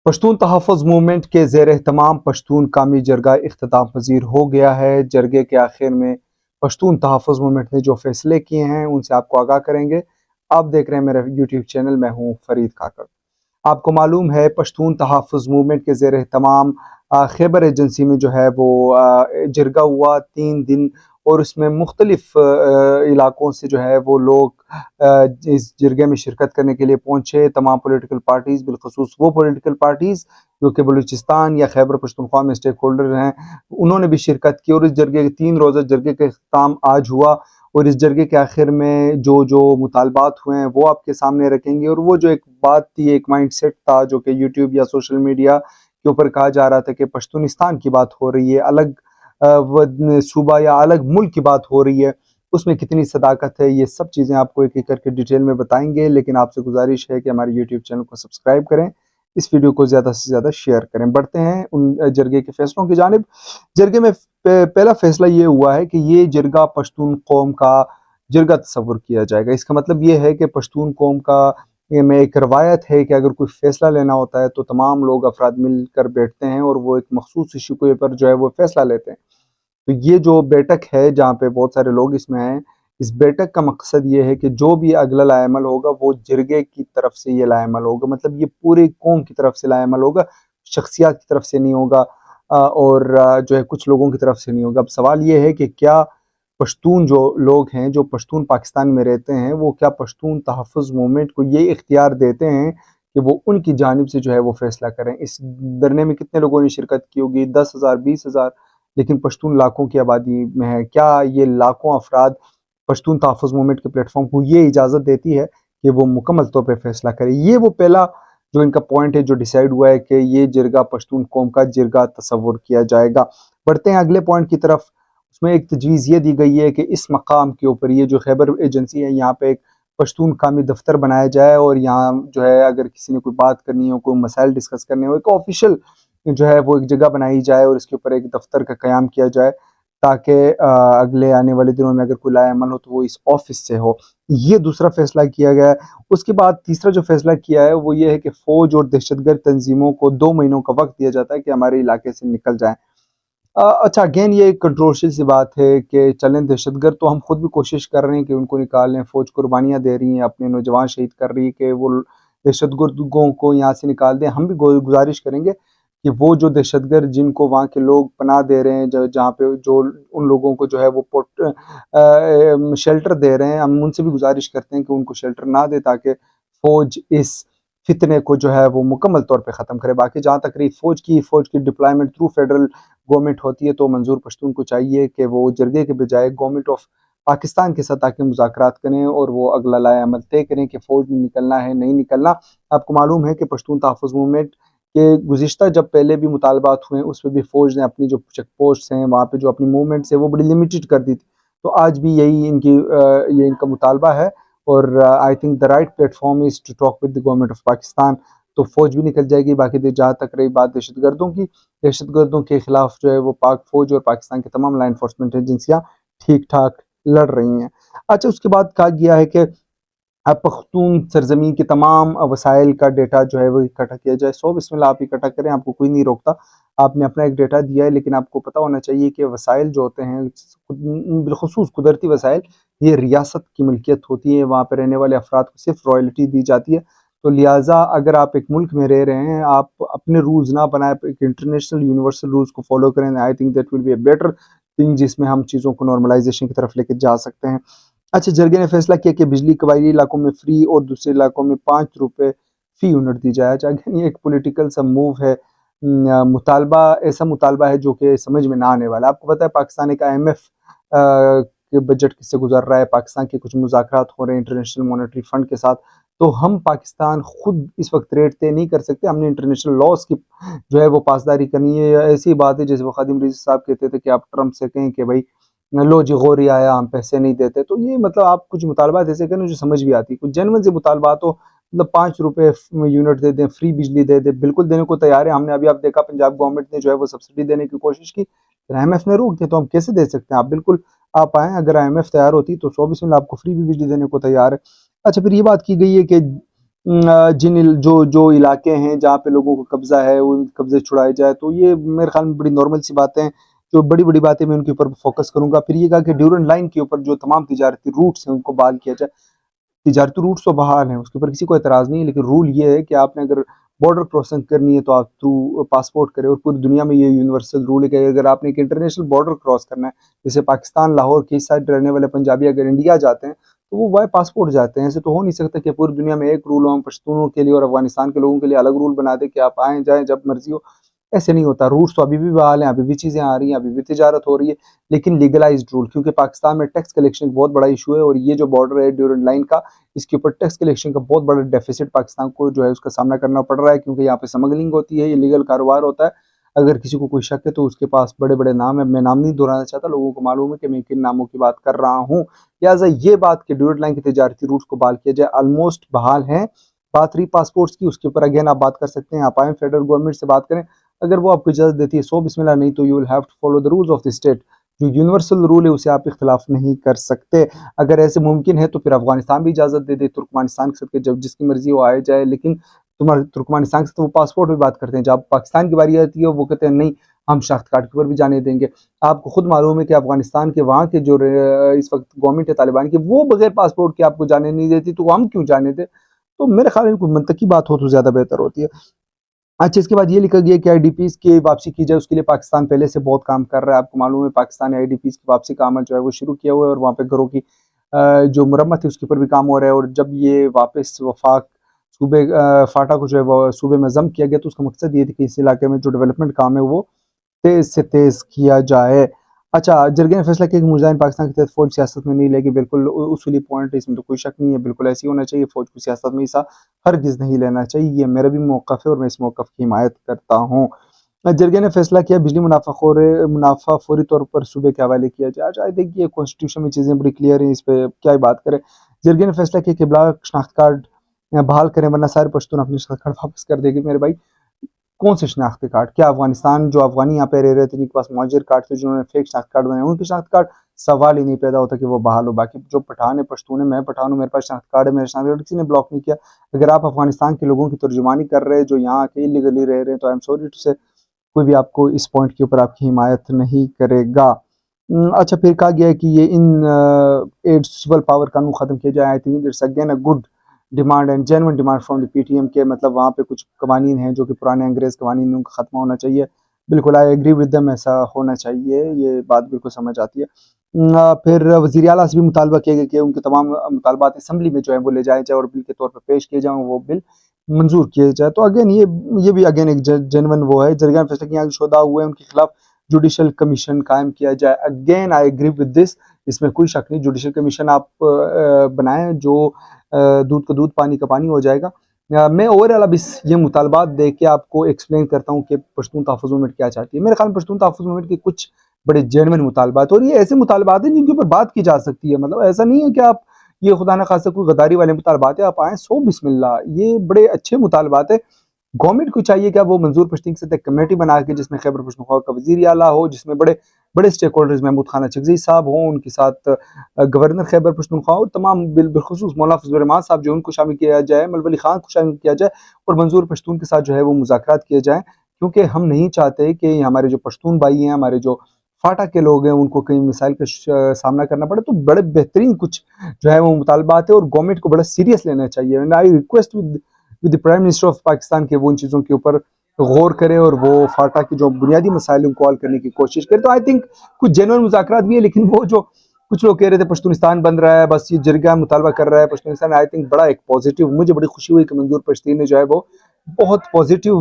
پشتون تحفظ موومنٹ کے زیر اہتمام پشتون قومی جرگہ اختتام پذیر ہو گیا ہے۔ جرگے کے آخر میں پشتون تحفظ موومنٹ نے جو فیصلے کیے ہیں ان سے آپ کو آگاہ کریں گے۔ آپ دیکھ رہے ہیں میرا یوٹیوب چینل، میں ہوں فرید کاکڑ۔ آپ کو معلوم ہے پشتون تحفظ موومنٹ کے زیر اہتمام خیبر ایجنسی میں جو ہے وہ جرگہ ہوا 3 دن، اور اس میں مختلف علاقوں سے جو ہے وہ لوگ اس جرگے میں شرکت کرنے کے لیے پہنچے۔ تمام پولیٹیکل پارٹیز، بالخصوص وہ پولیٹیکل پارٹیز جو کہ بلوچستان یا خیبر پختونخوا میں اسٹیک ہولڈر ہیں، انہوں نے بھی شرکت کی، اور اس جرگے کے 3 روزہ جرگے کا اختتام آج ہوا۔ اور اس جرگے کے آخر میں جو مطالبات ہوئے ہیں وہ آپ کے سامنے رکھیں گے۔ اور وہ جو ایک بات تھی، ایک مائنڈ سیٹ تھا جو کہ یوٹیوب یا سوشل میڈیا کے اوپر کہا جا رہا تھا کہ پشتونستان کی بات ہو رہی ہے، الگ صوبہ یا الگ ملک کی بات ہو رہی ہے، اس میں کتنی صداقت ہے، یہ سب چیزیں آپ کو ایک ایک کر کے ڈیٹیل میں بتائیں گے۔ لیکن آپ سے گزارش ہے کہ ہمارے یوٹیوب چینل کو سبسکرائب کریں، اس ویڈیو کو زیادہ سے زیادہ شیئر کریں۔ بڑھتے ہیں ان جرگے کے فیصلوں کی جانب۔ جرگے میں پہلا فیصلہ یہ ہوا ہے کہ یہ جرگہ پشتون قوم کا جرگہ تصور کیا جائے گا۔ اس کا مطلب یہ ہے کہ پشتون قوم کا میں ایک روایت ہے کہ اگر کوئی فیصلہ لینا ہوتا ہے تو تمام لوگ افراد مل کر بیٹھتے ہیں اور وہ ایک مخصوص ایشو کے اوپر جو ہے وہ فیصلہ لیتے ہیں۔ تو یہ جو بیٹھک ہے جہاں پہ بہت سارے لوگ اس میں ہیں، اس بیٹھک کا مقصد یہ ہے کہ جو بھی اگلا لائے عمل ہوگا وہ جرگے کی طرف سے یہ لائے عمل ہوگا، مطلب یہ پورے قوم کی طرف سے لائے عمل ہوگا، شخصیات کی طرف سے نہیں ہوگا، اور جو ہے کچھ لوگوں کی طرف سے نہیں ہوگا۔ اب سوال یہ ہے کہ کیا پشتون جو لوگ ہیں، جو پشتون پاکستان میں رہتے ہیں، وہ کیا پشتون تحفظ موومنٹ کو یہ اختیار دیتے ہیں کہ وہ ان کی جانب سے جو ہے وہ فیصلہ کریں؟ اس دھرنے میں کتنے لوگوں نے شرکت کی ہوگی؟ 10,000 20,000، لیکن پشتون لاکھوں کی آبادی میں ہے۔ کیا یہ لاکھوں افراد پشتون تحفظ موومنٹ کے پلیٹ فارم کو یہ اجازت دیتی ہے کہ وہ مکمل طور پہ فیصلہ کرے؟ یہ وہ پہلا جو ان کا پوائنٹ ہے جو ڈیسائیڈ ہوا ہے کہ یہ جرگہ پشتون قوم کا جرگہ تصور کیا جائے گا۔ بڑھتے ہیں اگلے پوائنٹ کی طرف۔ اس میں ایک تجویز یہ دی گئی ہے کہ اس مقام کے اوپر یہ جو خیبر ایجنسی ہے، یہاں پہ ایک پشتون قومی دفتر بنایا جائے، اور یہاں جو ہے اگر کسی نے کوئی بات کرنی ہو، کوئی مسائل ڈسکس کرنے ہو، ایک آفیشیل جو ہے وہ ایک جگہ بنائی جائے اور اس کے اوپر ایک دفتر کا قیام کیا جائے، تاکہ اگلے آنے والے دنوں میں اگر کوئی لائے عمل ہو تو وہ اس آفس سے ہو۔ یہ دوسرا فیصلہ کیا گیا ہے۔ اس کے بعد تیسرا جو فیصلہ کیا ہے وہ یہ ہے کہ فوج اور دہشت گرد تنظیموں کو 2 مہینوں کا وقت دیا جاتا ہے کہ ہمارے علاقے سے نکل جائیں۔ اچھا، اگین یہ ایک کنٹروورشل سی بات ہے کہ چلیں دہشت گرد تو ہم خود بھی کوشش کر رہے ہیں کہ ان کو نکالیں، فوج قربانیاں دے رہی ہیں، اپنے نوجوان شہید کر رہی ہے کہ وہ دہشت گردوں کو یہاں سے نکال دیں۔ ہم بھی گزارش کریں گے کہ وہ جو دہشت گرد جن کو وہاں کے لوگ پناہ دے رہے ہیں، جہاں پہ جو ان لوگوں کو جو ہے وہ شیلٹر دے رہے ہیں، ہم ان سے بھی گزارش کرتے ہیں کہ ان کو شیلٹر نہ دے تاکہ فوج اس فتنے کو جو ہے وہ مکمل طور پہ ختم کرے۔ باقی جہاں تک رہی فوج کی ڈپلائمنٹ تھرو فیڈرل گورنمنٹ ہوتی ہے، تو منظور پشتون کو چاہیے کہ وہ جرگے کے بجائے گورنمنٹ آف پاکستان کے ساتھ آ کے مذاکرات کریں اور وہ اگلا لائے عمل طے کریں کہ فوج میں نکلنا ہے نہیں نکلنا۔ آپ کو معلوم ہے کہ پشتون تحفظ موومنٹ کہ گزشتہ جب پہلے بھی مطالبات ہوئے اس پہ بھی فوج نے اپنی جو چیک پوسٹس ہیں وہاں پہ جو اپنی موومنٹس ہیں وہ بڑی لمیٹڈ کر دی تھی، تو آج بھی یہی یہ ان کا مطالبہ ہے، اور I think the right platform is to talk with the government of Pakistan. تو فوج بھی نکل جائے گی۔ باقی جہاں تک رہی بات دہشت گردوں کی، دہشت گردوں کے خلاف جو ہے وہ پاک فوج اور پاکستان کے تمام لا انفورسمنٹ ایجنسیاں ٹھیک ٹھاک لڑ رہی ہیں۔ اچھا، اس کے بعد کہا گیا ہے کہ اب پختون سرزمین کے تمام وسائل کا ڈیٹا جو ہے وہ اکٹھا کیا جائے۔ بسم اللہ، آپ اکٹھا کریں، آپ کو کوئی نہیں روکتا، آپ نے اپنا ایک ڈیٹا دیا ہے، لیکن آپ کو پتہ ہونا چاہیے کہ وسائل جو ہوتے ہیں بالخصوص قدرتی وسائل، یہ ریاست کی ملکیت ہوتی ہے، وہاں پہ رہنے والے افراد کو صرف رائلٹی دی جاتی ہے۔ تو لہٰذا اگر آپ ایک ملک میں رہ رہے ہیں، آپ اپنے رولز نہ بنائیں، ایک انٹرنیشنل یونیورسل رولز کو فالو کریں، I think that will be a better thing, جس میں ہم چیزوں کو نارملائزیشن کی طرف لے کے جا سکتے ہیں۔ اچھا، جرگے نے فیصلہ کیا کہ بجلی قبائلی علاقوں میں فری اور دوسرے علاقوں میں 5 روپے فی یونٹ دی جائے۔ اگین یہ ایک پولیٹیکل سا موو ہے، مطالبہ ایسا مطالبہ ہے جو کہ سمجھ میں نہ آنے والا۔ آپ کو پتہ ہے پاکستان ایک IMF کے بجٹ سے گزر رہا ہے، پاکستان کے کچھ مذاکرات ہو رہے ہیں انٹرنیشنل مانیٹری فنڈ کے ساتھ، تو ہم پاکستان خود اس وقت ریٹ طے نہیں کر سکتے، ہم نے انٹرنیشنل لاس کی جو ہے وہ پاسداری کرنی ہے۔ ایسی بات ہے جیسے وہ خادم رضا صاحب کہتے تھے کہ آپ ٹرمپ سے کہیں کہ بھائی لو جی غوری آیا، ہم پیسے نہیں دیتے۔ تو یہ مطلب آپ کچھ مطالبات ایسے کریں جو سمجھ بھی آتی، کچھ جنون سے مطالبات ہو، مطلب 5 روپے یونٹ دے دیں، فری بجلی دے دیں، بالکل دینے کو تیار ہے۔ ہم نے ابھی آپ دیکھا پنجاب گورنمنٹ نے جو ہے وہ سبسڈی دینے کی کوشش کی، پھر IMF نے روک دیا، تو ہم کیسے دے سکتے ہیں؟ آپ بالکل آپ آئیں، اگر IMF تیار ہوتی تو 24 میں آپ کو فری بھی بجلی دینے کو تیار ہے۔ اچھا، پھر یہ بات کی گئی ہے کہ جو جو علاقے ہیں جہاں پہ لوگوں کو قبضہ ہے ان قبضے چھڑائے جائے. تو یہ میرے خیال میں بڑی نارمل سی باتیں ہیں. جو بڑی بڑی باتیں میں ان کے اوپر فوکس کروں گا. پھر یہ کہا کہ ڈیورنٹ لائن کے اوپر جو تمام تجارتی روٹس ہیں ان کو بحال کیا جائے. تجارتی روٹس تو بحال ہیں، اس کے اوپر کسی کو اعتراض نہیں ہے، لیکن رول یہ ہے کہ آپ نے اگر بارڈر کراسنگ کرنی ہے تو آپ تھرو پاسپورٹ کریں. اور پوری دنیا میں یہ یونیورسل رول ہے کہ اگر آپ نے ایک انٹرنیشنل بارڈر کراس کرنا ہے، جیسے پاکستان لاہور کی اس سائڈ رہنے والے پنجابی اگر انڈیا جاتے ہیں تو وہ بائی پاسپورٹ جاتے ہیں. ایسے تو ہو نہیں سکتا کہ پوری دنیا میں ایک رول ہو ہم پشتونوں کے لیے اور افغانستان کے لوگوں کے لیے الگ رول بنا دیں کہ آپ آئیں جائیں جب مرضی ہو. ایسے نہیں ہوتا. روٹس تو ابھی بھی بحال ہیں، ابھی بھی چیزیں آ رہی ہیں، ابھی بھی تجارت ہو رہی ہے، لیکن لیگلائزڈ رول. کیونکہ پاکستان میں ٹیکس کلیکشن بہت بڑا ایشو ہے، اور یہ جو بارڈر ہے ڈیورنٹ لائن کا، اس کے اوپر ٹیکس کلیکشن کا بہت بڑا ڈیفیسٹ پاکستان کو جو ہے اس کا سامنا کرنا پڑ رہا ہے. کیونکہ یہاں پہ سمگلنگ ہوتی ہے، لیگل کاروبار ہوتا ہے. اگر کسی کو کوئی شک ہے تو اس کے پاس بڑے بڑے نام ہیں. میں نام نہیں دہرانا چاہتا، لوگوں کو معلوم ہے کہ میں کن ناموں کی بات کر رہا ہوں. لہٰذا یہ بات کہ ڈیورنٹ لائن کے تجارتی روٹس کو بحال کیا جائے آلموسٹ بحال ہیں. بات رہی پاسپورٹس کی، اس کے اوپر اگین آپ بات کر سکتے ہیں. آپ آئیں فیڈرل گورنمنٹ سے بات کریں، اگر وہ آپ کو اجازت دیتی ہے سو بسم اللہ، نہیں تو you will have to follow the rules of the state. جو یونیورسل رول ہے اسے آپ اختلاف نہیں کر سکتے. اگر ایسے ممکن ہے تو پھر افغانستان بھی اجازت دے دے ترکمانستان کے ساتھ کہ جب جس کی مرضی وہ آئے جائے. لیکن ترکمانستان کے ساتھ وہ پاسپورٹ بھی بات کرتے ہیں، جب پاکستان کی باری آتی ہے وہ کہتے ہیں نہیں ہم شناخت کارڈ کے اوپر بھی جانے دیں گے. آپ کو خود معلوم ہے کہ افغانستان کے وہاں کے جو اس وقت گورنمنٹ ہے طالبان کی، وہ بغیر پاسپورٹ کے آپ کو جانے نہیں دیتی، تو ہم کیوں جانے دیں؟ تو میرے خیال میں کوئی منطقی بات ہو تو زیادہ بہتر ہوتی ہے. اچھا، اس کے بعد یہ لکھا گیا کہ آئی ڈی پیز کی واپسی کی جائے. اس کے لیے پاکستان پہلے سے بہت کام کر رہا ہے. آپ کو معلوم ہے پاکستان نے آئی ڈی پیز کی واپسی کا عمل جو ہے وہ شروع کیا ہوا ہے، اور وہاں پہ گھروں کی جو مرمت ہے اس کے اوپر بھی کام ہو رہا ہے. اور جب یہ واپس وفاق صوبے فاٹا کو جو ہے وہ صوبے میں ضم کیا گیا تو اس کا مقصد یہ تھا کہ اس علاقے میں جو ڈیولپمنٹ کام ہے وہ تیز سے تیز کیا جائے. اچھا، جرگے نے فیصلہ کیا کہ مجاہدین پاکستان کے تحت فوج سیاست میں نہیں لے گی. بالکل اصولی پوائنٹ ہے، اس میں تو کوئی شک نہیں ہے، بالکل ایسے ہی ہونا چاہیے. فوج کو سیاست میں حصہ ہرگز نہیں لینا چاہیے. یہ میرا بھی موقف ہے اور میں اس موقف کی حمایت کرتا ہوں. جرگے نے فیصلہ کیا بجلی منافع فوری طور پر صوبے کے حوالے کیا جائے. آج دیکھیے کانسٹیٹیوشن میں چیزیں بڑی کلیئر ہیں، اس پہ کیا بات کریں. جرگے نے فیصلہ کیا کہ بلاک شناخت کارڈ بحال کریں ورنہ سارے پشتون اپنی شناخت کارڈ واپس کر دے گی. میرے بھائی کون سے شناختی کارڈ؟ کیا افغانستان جو افغانی یہاں پہ رہ رہے تھے جن کے پاس مہاجر کارڈ تھے، جنہوں نے فیک شناخت کارڈ بنائے، ان کے شناخت کارڈ سوال ہی نہیں پیدا ہوتا کہ وہ بحال ہو. باقی جو پٹھان ہے پشتون ہے، میں پٹھان ہوں، میرے پاس شناخت کارڈ ہے، میرے شناخت کارڈ کسی نے بلاک نہیں کیا. اگر آپ افغانستان کے لوگوں کی ترجمانی کر رہے ہیں جو یہاں کے انلیگلی رہ رہے ہیں تو آئی ایم سوری ٹو سے کوئی بھی آپ کو اس پوائنٹ کے اوپر آپ کی حمایت نہیں کرے گا. اچھا، پھر کہا گیا ہے کہ یہ ان سول پاور قانون ختم کیا جائے. I think it's again a good demand and genuine demand from the P T M کے. مطلب وہاں پہ کچھ قوانین ہیں جو کہ پرانے انگریز قوانین ان کا ختمہ ہونا چاہیے. بالکل آئی ایگری ود دم، ایسا ہونا چاہیے. یہ بات بالکل سمجھ آتی ہے. پھر وزیر اعلیٰ سے بھی مطالبہ کیا گیا کہ ان کے تمام مطالبات اسمبلی میں جو ہے وہ لے جائے جائے اور بل کے طور پر پیش کیے جائیں، وہ بل منظور کیے جائے. تو اگین یہ بھی اگین ایک جینون وہ ہے. جرگہ نے فیصلہ کیا کہ شہداء ہوئے ان کے خلاف جوڈیشل کمیشن قائم کیا جائے. Again I agree with this, اس میں کوئی شک نہیں. جوڈیشل کمیشن آپ بنائیں جو دودھ کا دودھ پانی کا پانی ہو جائے گا. میں اوورآل اب اس یہ مطالبات دے کے آپ کو ایکسپلین کرتا ہوں کہ پشتون تحفظ موومنٹ کیا چاہتی ہے. میرے خیال میں پشتون تحفظ موومنٹ کے کچھ بڑے جینوئن مطالبات، اور یہ ایسے مطالبات ہیں جن کے اوپر بات کی جا سکتی ہے. مطلب ایسا نہیں ہے کہ آپ یہ خدا نہ خاصہ کوئی غداری والے مطالبات ہیں، آپ آئیں سو بسم اللہ. یہ بڑے اچھے مطالبات ہیں. گورنمنٹ کو چاہیے کہ وہ منظور پشتین کے ساتھ ایک کمیٹی بنا کے جس میں خیبر پختونخوا کا وزیر اعلیٰ ہو، جس میں بڑے بڑے اسٹیک ہولڈرز محمود خان اچکزئی صاحب ہوں، ان کے ساتھ گورنر خیبر پختونخوا اور تمام بالخصوص مولانا فضل الرحمان صاحب جو ان کو شامل کیا جائے، ملک علی خان کو شامل کیا جائے، اور منظور پشتون کے ساتھ جو ہے وہ مذاکرات کیے جائیں. کیونکہ ہم نہیں چاہتے کہ ہمارے جو پشتون بھائی ہیں، ہمارے جو فاٹا کے لوگ ہیں، ان کو کئی مسائل کا سامنا کرنا پڑے. تو بڑے بہترین کچھ جو ہے وہ مطالبات ہیں اور گورنمنٹ کو بڑا سیریس لینا چاہیے. And I request with the prime minister of Pakistan کہ وہ ان چیزوں کے اوپر غور کرے اور وہ فاٹا کی جو بنیادی مسائل ان کو حل کرنے کی کوشش کرے. تو آئی تھنک کچھ جینوئن مذاکرات بھی ہیں، لیکن وہ جو کچھ لوگ کہہ رہے تھے پشتونستان بن رہا ہے، بس یہ جرگہ مطالبہ کر رہا ہے پشتونستان، آئی تھنک بڑا ایک پازیٹیو، مجھے بڑی خوشی ہوئی کہ منظور پشتین نے جو ہے وہ بہت پازیٹیو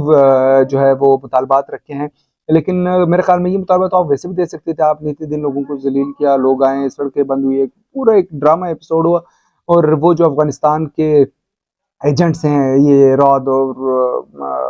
جو ہے وہ مطالبات رکھے ہیں. لیکن میرے خیال میں یہ مطالبات تو آپ ویسے بھی دے سکتے تھے. آپ نے اتنے دن لوگوں کو ذلیل کیا، لوگ آئے، سڑکیں بند ہوئی، پورا ایک ڈرامہ ایپیسوڈ ہوا. اور وہ جو افغانستان کے ایجنٹس ہیں، یہ راد اور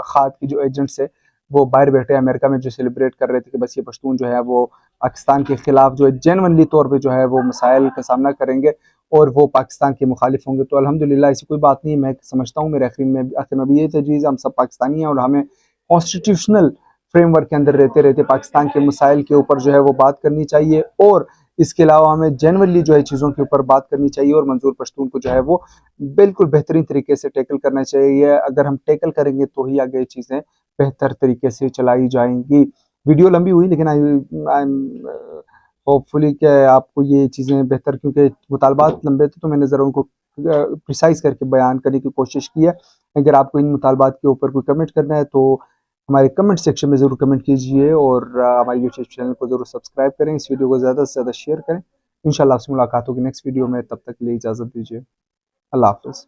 خاد کی جو ایجنٹس ہیں، وہ باہر بیٹھے امریکہ میں جو سیلیبریٹ کر رہے تھے کہ بس یہ پشتون جو ہے وہ پاکستان کے خلاف جو ہے جینونلی طور پہ جو ہے وہ مسائل کا سامنا کریں گے اور وہ پاکستان کے مخالف ہوں گے. تو الحمدللہ ایسی کوئی بات نہیں ہے. میں سمجھتا ہوں میرے آخر میں بھی یہ تجویز، ہم سب پاکستانی ہیں اور ہمیں کانسٹیٹیوشنل فریم ورک کے اندر رہتے پاکستان کے مسائل کے اوپر جو ہے وہ بات کرنی چاہیے. اور اس کے علاوہ ہمیں جنرلی جو ہے چیزوں کے اوپر بات کرنی چاہیے اور منظور پشتون کو جو ہے وہ بالکل بہترین طریقے سے ٹیکل کرنا چاہیے. اگر ہم ٹیکل کریں گے تو ہی آگے یہ چیزیں بہتر طریقے سے چلائی جائیں گی. ویڈیو لمبی ہوئی لیکن ہوپ فلی کہ آپ کو یہ چیزیں بہتر، کیونکہ مطالبات لمبے تھے تو میں نے ذرا ان کو پریسائز کر کے بیان کرنے کی کوشش کی ہے. اگر آپ کو ان مطالبات کے اوپر کوئی کمنٹ کرنا ہے تو ہمارے کمنٹ سیکشن میں ضرور کمنٹ کیجئے، اور ہمارے یوٹیوب چینل کو ضرور سبسکرائب کریں. اس ویڈیو کو زیادہ سے زیادہ شیئر کریں. انشاءاللہ آپ سے ملاقات ہوگی نیکسٹ ویڈیو میں. تب تک کے لیے اجازت دیجیے. اللہ حافظ.